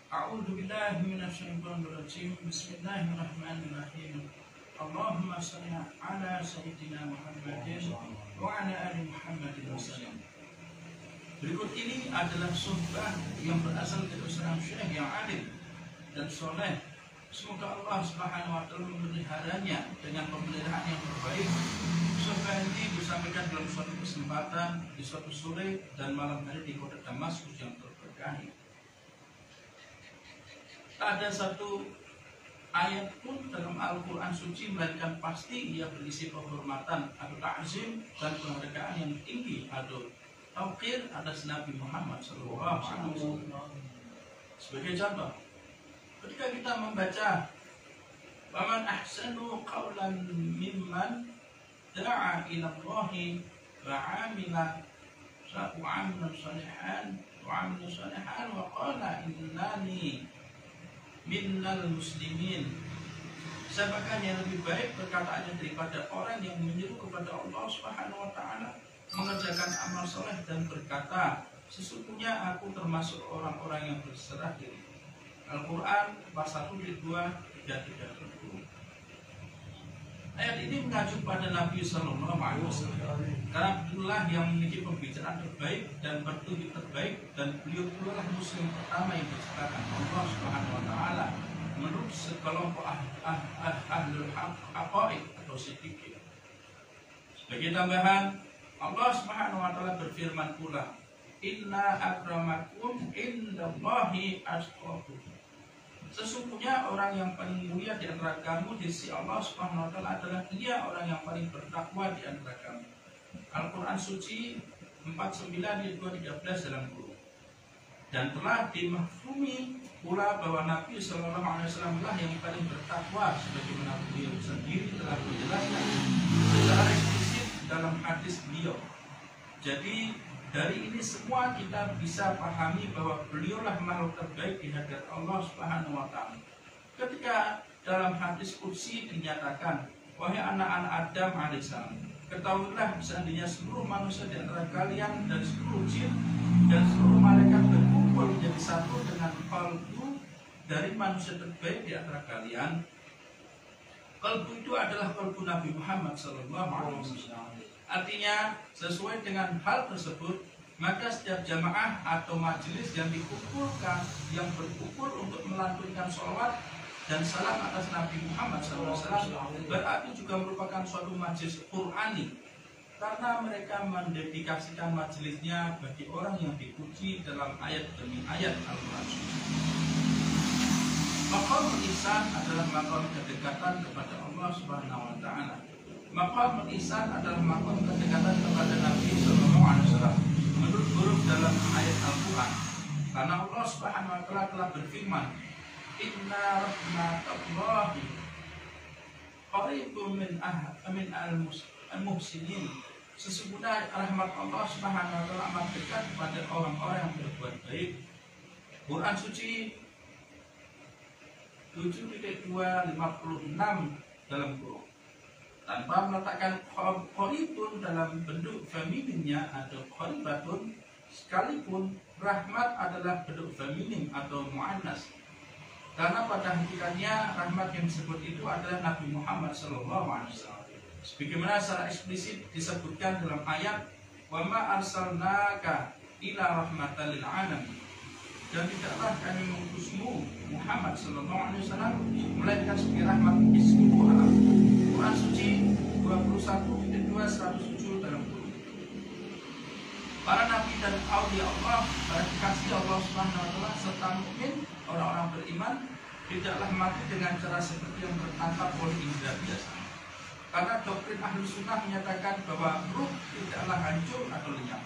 A'udzu billahi minasyaitonir rajim. Bismillahirrahmanirrahim. Allahumma shalli ala sayyidina Muhammadin wa ala ali Muhammadin wasallam. Berikut ini adalah sumpah yang berasal dari seorang syekh yang alim dan soleh. Semoga Allah Subhanahu wa taala memeliharanya dengan pemeliharaan yang terbaik. Sumpah ini disampaikan dalam suatu kesempatan di suatu sore dan malam hari di kota Damaskus yang terberkahi. Ada satu ayat pun dalam Al-Quran suci melainkan pasti ia berisi penghormatan atau ta'zim dan penghargaan yang tinggi atau tauqir atas Nabi Muhammad SAW. Sebagai contoh, ketika kita membaca "Waman ahsanu qawlan mimman da'a ila Allahi wa 'amila salihan wa qala innani minnal muslimin." Siapakah yang lebih baik perkataannya daripada orang yang menyeru kepada Allah Subhanahu wa taala, mengerjakan amal soleh dan berkata, sesungguhnya aku termasuk orang-orang yang berserah diri. Al-Quran pasal 1, 2, 3, 30. Ayat ini mengacu pada Nabi Sallallahu Alaihi Wasallam karena beliaulah yang memiliki pembicaraan terbaik dan petunjuk terbaik, dan beliau pula muslim pertama yang diciptakan Allah Subhanahu Wa Taala menurut sekelompok ahlul haqaiq atau siddiqin. Sebagai tambahan, Allah Subhanahu Wa Taala berfirman pula, Inna akramakum indallahi atqakum. Sesungguhnya orang yang paling mulia di antara kamu di sisi Allah Subhanahu wa taala adalah dia orang yang paling bertakwa di antara kamu. Al-Quran suci 49 ayat 213 dalam guru. Dan telah dimafhumi pula bahwa Nabi Sallallahu Alaihi Wasallam lah yang paling bertakwa, sebagaimana beliau sendiri telah menjelaskan secara eksplisit dalam hadis beliau. Jadi dari ini semua kita bisa pahami bahwa beliaulah makhluk terbaik di hadirat Allah Subhanahu wa taala. Ketika dalam hadis qudsi dinyatakan, wahai anak-anak Adam alaihissalam, ketahuilah seandainya seluruh manusia di antara kalian dan seluruh jin dan seluruh malaikat berkumpul menjadi satu dengan qalbu dari manusia terbaik di antara kalian, qalbu itu adalah qalbu Nabi Muhammad sallallahu alaihi wasallam. Artinya, sesuai dengan hal tersebut, maka setiap jamaah atau majelis yang dikumpulkan, yang berkumpul untuk melantunkan sholawat dan salam atas Nabi Muhammad SAW, berarti juga merupakan suatu majelis Qur'ani, karena mereka mendedikasikan majelisnya bagi orang yang dipuji dalam ayat demi ayat Al-Quran. Maqam ihsan adalah maqam kedekatan kepada Allah Subhanahu wa taala. Maqam ihsan adalah maqam kedekatan kepada Nabi Sallallahu Alaihi Wasallam menurut huruf dalam ayat Al-Quran. Karena Allah Subhanahu Wa Taala telah berfirman, Inna rahmatallahi qaribun min al-muhsinin. Sesungguhnya rahmat Allah Subhanahu Wa Taala amat dekat kepada orang-orang yang berbuat baik. Quran suci 7.256 dalam Quran. Tanpa meletakkan qaribun dalam bentuk femininnya atau qaribatun, sekalipun rahmat adalah bentuk feminin atau muannas. Karena pada hakikatnya rahmat yang disebut itu adalah Nabi Muhammad SAW. Sebagaimana secara eksplisit disebutkan dalam ayat wa ma arsalnaka ila rahmatan lil alamin. Dan tidaklah kami mengutusmu Muhammad SAW melainkan sebagai rahmat bagi seluruh alam. Quran suci 21.207 dalam Quran. Para nabi dan aulia Allah, para kekasih Allah Subhanahu wa taala serta mukmin, orang-orang beriman tidaklah mati dengan cara seperti yang tertangkap oleh indera biasa. Karena doktrin ahlu sunnah menyatakan bahwa ruh tidaklah hancur atau lenyap,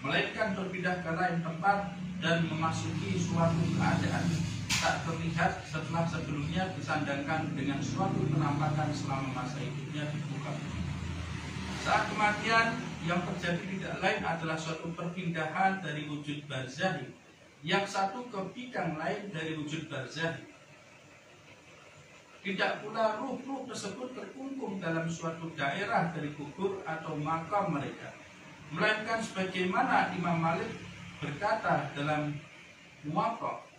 melainkan berpindah ke lain tempat dan memasuki suatu keadaan tak terlihat setelah sebelumnya disandangkan dengan suatu penampakan selama masa hidupnya di muka bumi. Saat kematian yang terjadi tidak lain adalah suatu perpindahan dari wujud barzahi yang satu ke bidang lain dari wujud barzahi. Tidak pula ruh-ruh tersebut terkungkung dalam suatu daerah dari kubur atau makam mereka, melainkan sebagaimana Imam Malik berkata dalam Muwatta,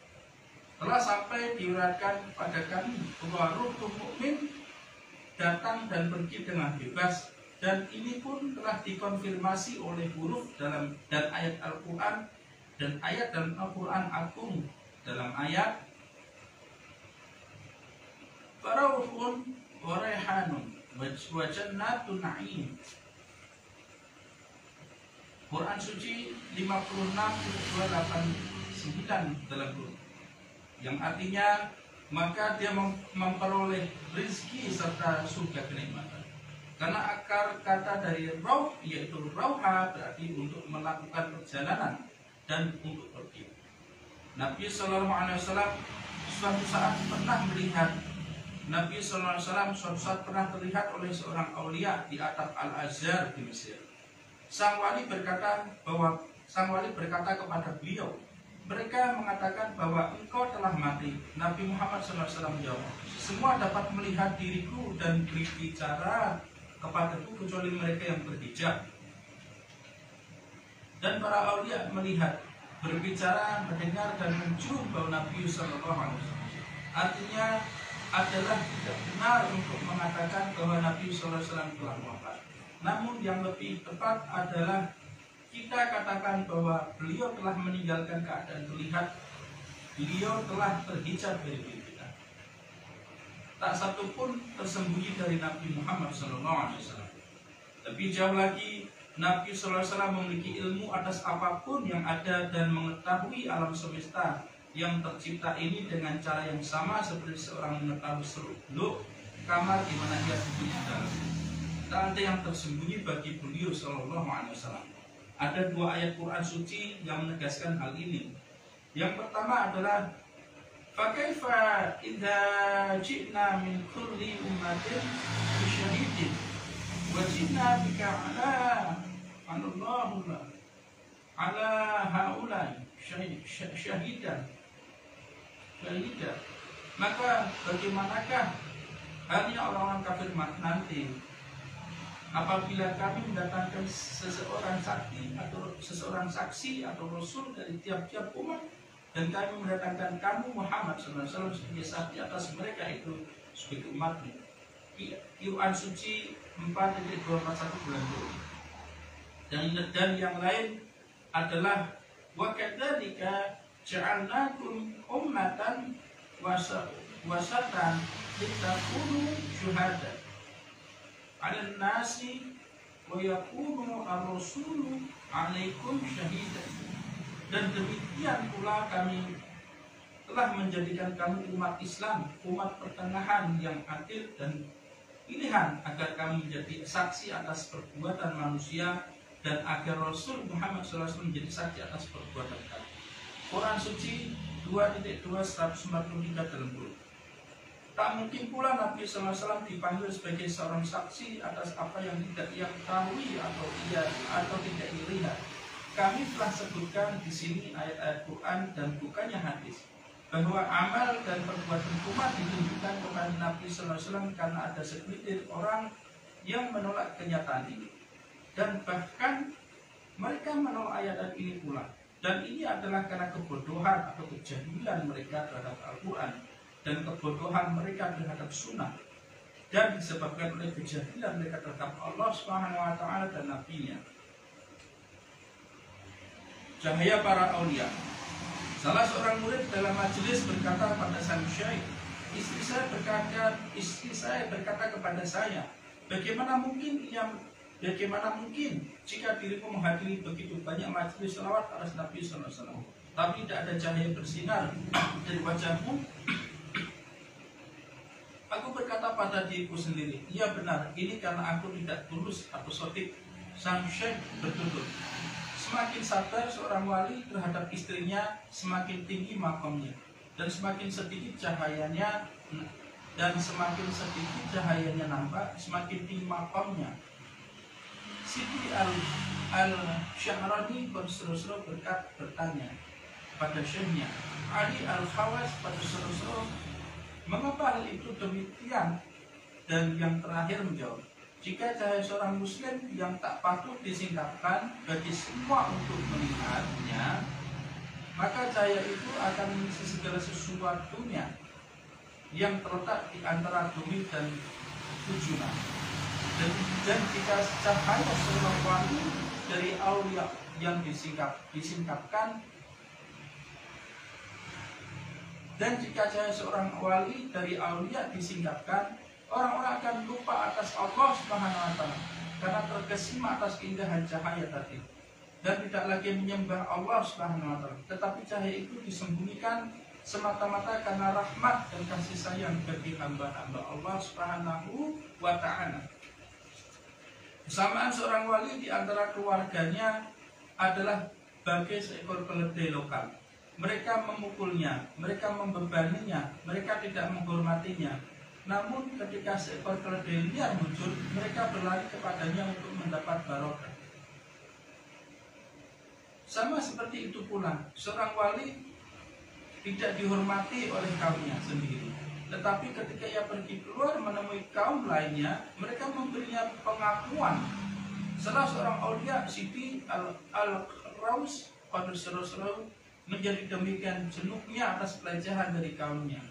telah sampai diuraikan pada kami bahwa ruh mukmin datang dan pergi dengan bebas, dan ini pun telah dikonfirmasi oleh huruf dan ayat Al-Quran dan ayat dalam Al-Quran Agung dalam ayat Farauhun wa raihanun wa jannatun na'im. Quran suci 56:289 dalam Quran, yang artinya maka dia memperoleh rezeki serta surga kenikmatan. Karena akar kata dari rauh yaitu rauha berarti untuk melakukan perjalanan dan untuk pergi. Nabi Sallallahu Alaihi Wasallam suatu saat pernah terlihat oleh seorang aulia di atap Al-Azhar di Mesir. Sang wali berkata kepada beliau, mereka mengatakan bahwa engkau telah mati. Nabi Muhammad SAW menjawab, semua dapat melihat diriku dan berbicara kepadaku kecuali mereka yang berhijab. Dan para aulia melihat, berbicara, mendengar dan mencium bau Nabi SAW. Artinya adalah tidak benar untuk mengatakan bahwa Nabi SAW telah wafat. Namun yang lebih tepat adalah kita katakan bahwa beliau telah meninggalkan keadaan terlihat, beliau telah terhijab dari diri kita. Tak satu pun tersembunyi dari Nabi Muhammad SAW. Lebih jauh lagi, Nabi SAW memiliki ilmu atas apapun yang ada dan mengetahui alam semesta yang tercipta ini dengan cara yang sama seperti seorang mengetahui seluk-beluk kamar di mana dia sembunyi dalam. Tak ada yang tersembunyi bagi beliau Sallallahu Alaihi Wasallam. Ada dua ayat Quran suci yang menegaskan hal ini. Yang pertama adalah fakaifa idza ji'na min kulli ummatin bisyahidin wa ji'na bika ala haulai syahidan. Maka bagaimanakah halnya orang-orang kafir nanti apabila kami mendatangkan seseorang saksi atau rasul dari tiap-tiap umat, dan kami mendatangkan kamu Muhammad SAW sebagai saksi atas mereka itu sebagai umatnya. Quran suci 4.241 bulan 2. Dan yang lain adalah wa kadzalika ja'alnakum ummatan wasatan litakunu syuhada 'alan nasi wa yakunu ar-rasulu 'alaikum syahidan. Dan demikian pula kami telah menjadikan kamu umat Islam, umat pertengahan yang adil dan pilihan, agar kami menjadi saksi atas perbuatan manusia dan agar Rasul Muhammad SAW menjadi saksi atas perbuatan kami. Quran suci 2.243 dalam Quran. Tak mungkin pula Nabi SAW dipanggil sebagai seorang saksi atas apa yang tidak ia ketahui atau tidak ia lihat. Kami telah sebutkan di sini ayat-ayat Quran dan bukannya hadis bahwa amal dan perbuatan umat ditunjukkan kepada Nabi SAW karena ada segelintir orang yang menolak kenyataan ini, dan bahkan mereka menolak ayat-ayat ini pula. Dan ini adalah karena kebodohan atau kejahilan mereka terhadap Al-Quran dan kebodohan mereka terhadap sunnah, dan disebabkan oleh kejahilan mereka terhadap Allah SWT dan Nabi-Nya. Cahaya para aulia. Salah seorang murid dalam majelis berkata pada sang syekh, istri saya berkata kepada saya, bagaimana mungkin jika dirimu menghadiri begitu banyak majelis salawat atas Nabi SAW, tapi tidak ada cahaya bersinar dari wajahmu? Aku berkata pada diriku sendiri, iya benar, ini karena aku tidak tulus atau sotik. Sang syekh bertutur, semakin sabar seorang wali terhadap istrinya, semakin tinggi makamnya, dan semakin sedikit cahayanya nampak, semakin tinggi makamnya. Siti Al-Syahrani berseru-seru bertanya pada syekhnya. Ali Al-Khawas berseru-seru, mengapa hal itu demikian? Dan yang terakhir menjawab, jika cahaya seorang muslim yang tak patut disingkapkan bagi semua untuk melihatnya, maka cahaya itu akan mengisi segala sesuatunya yang terletak di antara bumi dan tujuan. Dan jika cahaya seorang wali dari aulia yang disingkapkan, dan jika cahaya seorang wali dari aulia disingkapkan, orang-orang akan lupa atas Allah Subhanahu wa Ta'ala karena terkesima atas keindahan cahaya tadi, dan tidak lagi menyembah Allah Subhanahu wa Ta'ala. Tetapi cahaya itu disembunyikan semata-mata karena rahmat dan kasih sayang bagi hamba-hamba Allah Subhanahu wa Ta'ala. Kesamaan seorang wali di antara keluarganya adalah bagai seekor keledai lokal. Mereka memukulnya, mereka membebaninya, mereka tidak menghormatinya. Namun ketika seekor keledai liar muncul, mereka berlari kepadanya untuk mendapat barokah. Sama seperti itu pula, seorang wali tidak dihormati oleh kaumnya sendiri. Tetapi ketika ia pergi keluar menemui kaum lainnya, mereka memberinya pengakuan. Salah seorang aulia, Siti Al-Raus pada seru-seru menjadi demikian jenuhnya atas pelecehan dari kaumnya.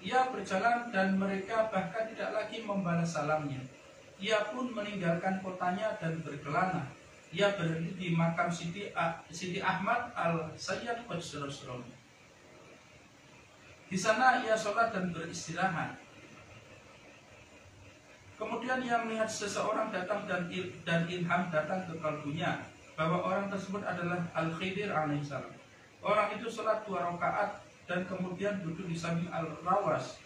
Ia berjalan dan mereka bahkan tidak lagi membalas salamnya. Ia pun meninggalkan kotanya dan berkelana. Ia berhenti di makam Siti Ahmad Al-Sayyad pada seru-seru. Di sana ia sholat dan beristirahat. Kemudian ia melihat seseorang datang dan ilham datang ke kalbunya bahwa orang tersebut adalah Al-Khidir alaihissalam. Orang itu sholat 2 rakaat dan kemudian duduk di samping Al-Rawas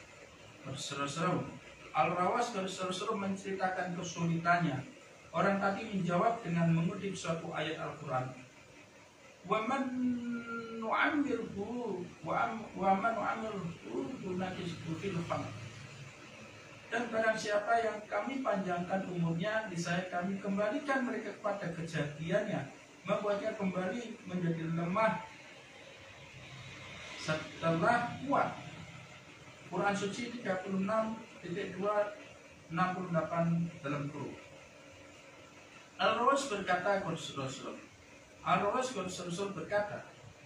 berseru-seru. Al-Rawas berseru-seru menceritakan kesulitannya. Orang tadi menjawab dengan mengutip suatu ayat Al-Quran. Waman nu'amirhu waman nu'amirhu dunakishu fil khalq. Dan barang siapa yang kami panjangkan umurnya, niscaya kami kembalikan mereka kepada kejadiannya, membuatnya kembali menjadi lemah setelah kuat. Quran Suci 36.268 dalam kurung. Al-Rawas berkata, Al-Rawas berkata,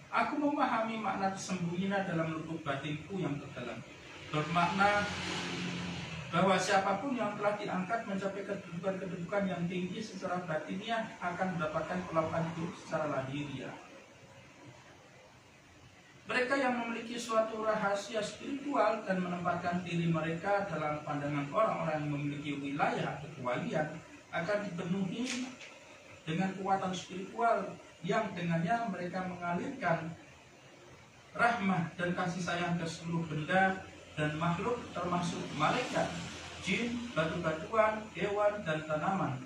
aku memahami makna tersembunyinya dalam lubuk batinku yang terdalam. Bermakna bahwa siapapun yang telah diangkat mencapai kedudukan yang tinggi secara batinnya akan mendapatkan perlakuan itu secara lahiriah. Mereka yang memiliki suatu rahasia spiritual dan menempatkan diri mereka dalam pandangan orang-orang yang memiliki wilayah kewalian akan dipenuhi dengan kekuatan spiritual yang dengannya mereka mengalirkan rahmah dan kasih sayang ke seluruh benda dan makhluk, termasuk malaikat, jin, batu-batuan, hewan, dan tanaman.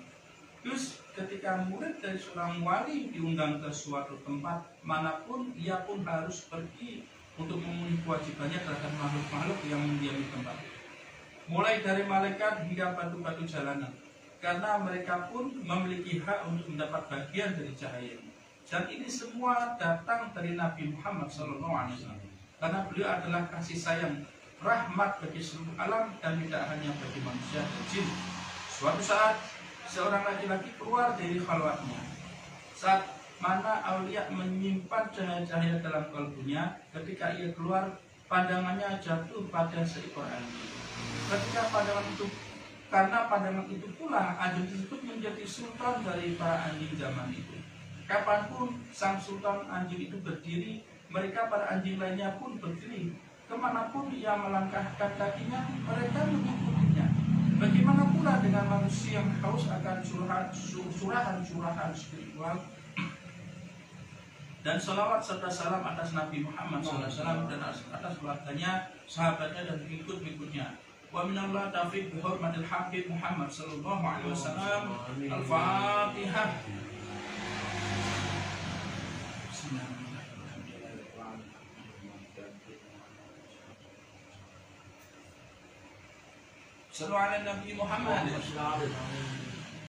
Terus ketika murid dari seorang wali diundang ke suatu tempat manapun, ia pun harus pergi untuk memenuhi kewajibannya terhadap makhluk-makhluk yang mendiami tempat, mulai dari malaikat hingga batu-batu jalanan, karena mereka pun memiliki hak untuk mendapat bagian dari cahaya. Dan ini semua datang dari Nabi Muhammad SAW, karena beliau adalah kasih sayang, rahmat bagi seluruh alam dan tidak hanya bagi manusia dan jin. Suatu saat seorang laki-laki keluar dari khalwatnya. Saat mana aulia menyimpan cahaya-cahaya dalam kalbunya, ketika ia keluar, pandangannya jatuh pada seekor anjing. Karena pandangan itu pula anjing tersebut menjadi sultan dari para anjing zaman itu. Kapanpun sang sultan anjing itu berdiri, mereka para anjing lainnya pun berdiri. Kemanapun ia melangkahkan kakinya, mereka mengikutinya. Bagaimana pula dengan manusia yang haus akan curahan-curahan spiritual? Dan salawat serta salam atas Nabi Muhammad SAW dan atas keluarganya, sahabatnya dan pengikut-pengikutnya. Wa minallah taufiq bihormatil Habib Muhammad sallallahu alaihi wasallam. Al-Fatihah. Sallu ala Nabi Muhammad.